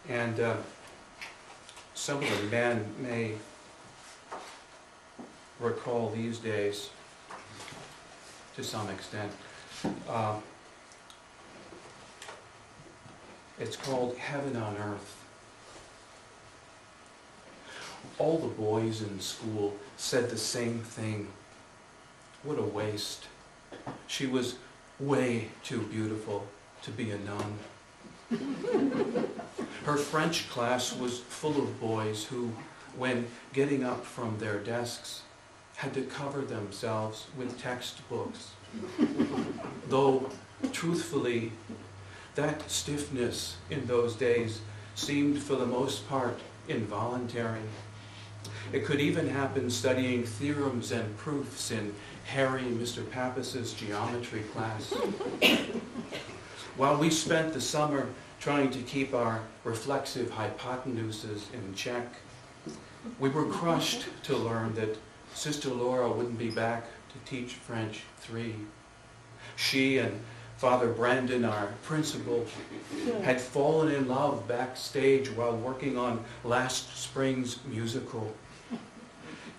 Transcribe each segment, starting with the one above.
And some of the men may recall these days, to some extent. It's called Heaven on Earth. All the boys in school said the same thing. What a waste. She was way too beautiful to be a nun. Her French class was full of boys who, when getting up from their desks, had to cover themselves with textbooks. Though, truthfully, that stiffness in those days seemed for the most part involuntary. It could even happen studying theorems and proofs in Harry Mr. Pappas's geometry class. While we spent the summer trying to keep our reflexive hypotenuses in check, we were crushed to learn that Sister Laura wouldn't be back to teach French 3. She and Father Brandon, our principal, had fallen in love backstage while working on last spring's musical.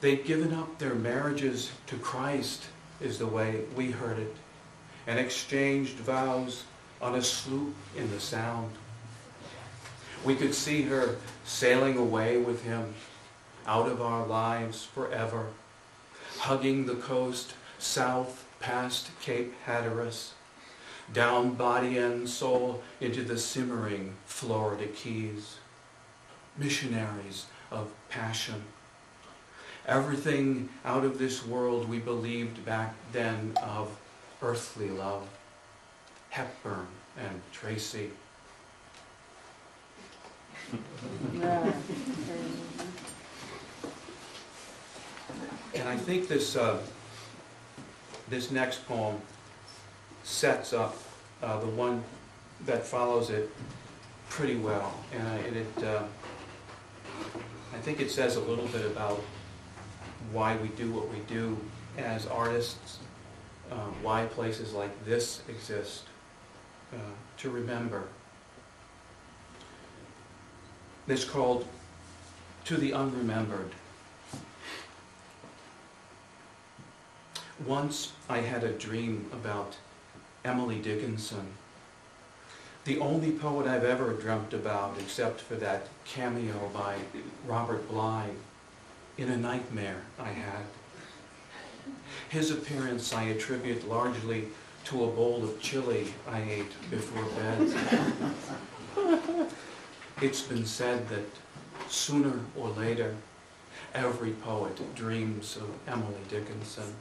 They'd given up their marriages to Christ, is the way we heard it, and exchanged vows on a sloop in the Sound. We could see her sailing away with him, out of our lives forever, hugging the coast south past Cape Hatteras, down body and soul into the simmering Florida Keys. Missionaries of passion. Everything out of this world we believed back then of earthly love. Hepburn and Tracy. And I think this next poem sets up the one that follows it pretty well. And I think it says a little bit about why we do what we do as artists, why places like this exist, to remember. It's called To the Unremembered. Once I had a dream about Emily Dickinson, the only poet I've ever dreamt about, except for that cameo by Robert Bly in a nightmare I had. His appearance I attribute largely to a bowl of chili I ate before bed. It's been said that sooner or later, every poet dreams of Emily Dickinson.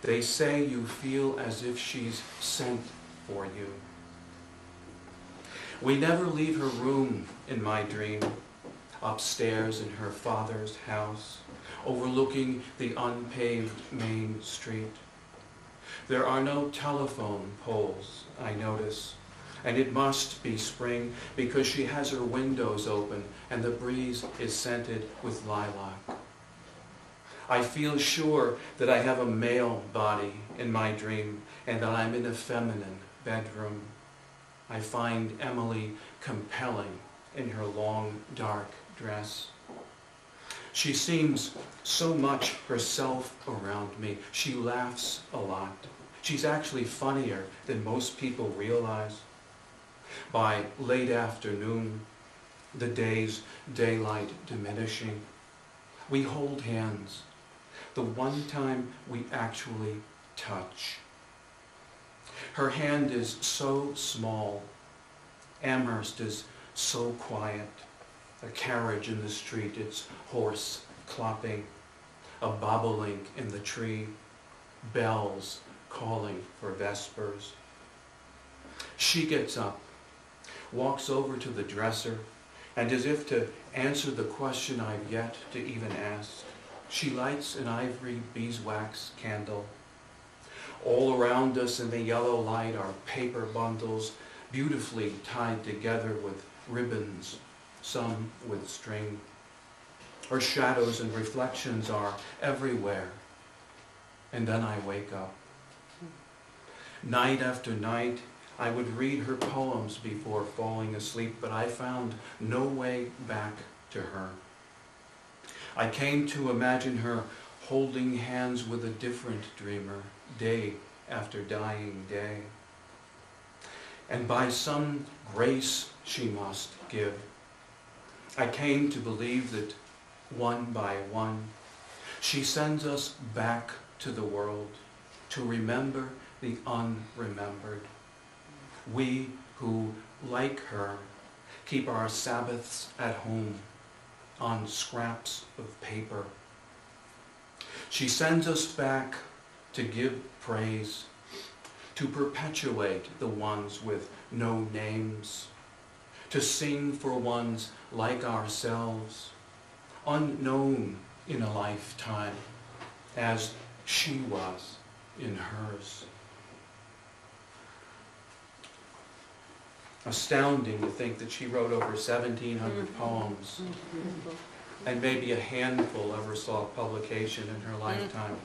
They say you feel as if she's sent for you. We never leave her room in my dream, upstairs in her father's house, overlooking the unpaved main street. There are no telephone poles, I notice, and it must be spring because she has her windows open and the breeze is scented with lilac. I feel sure that I have a male body in my dream and that I'm in a feminine bedroom. I find Emily compelling in her long, dark dress. She seems so much herself around me. She laughs a lot. She's actually funnier than most people realize. By late afternoon, the day's daylight diminishing, we hold hands, the one time we actually touch. Her hand is so small. Amherst is so quiet. A carriage in the street, its horse clopping, a bobolink in the tree, bells calling for vespers. She gets up, walks over to the dresser, and as if to answer the question I've yet to even ask, she lights an ivory beeswax candle. All around us in the yellow light are paper bundles, beautifully tied together with ribbons, some with string. Her shadows and reflections are everywhere. And then I wake up. Night after night, I would read her poems before falling asleep, but I found no way back to her. I came to imagine her holding hands with a different dreamer, day after dying day. And by some grace she must give, I came to believe that one by one, she sends us back to the world to remember the unremembered. We who, like her, keep our Sabbaths at home on scraps of paper. She sends us back to give praise, to perpetuate the ones with no names, to sing for ones like ourselves, unknown in a lifetime, as she was in hers. Astounding to think that she wrote over 1,700 poems, and maybe a handful ever saw publication in her lifetime.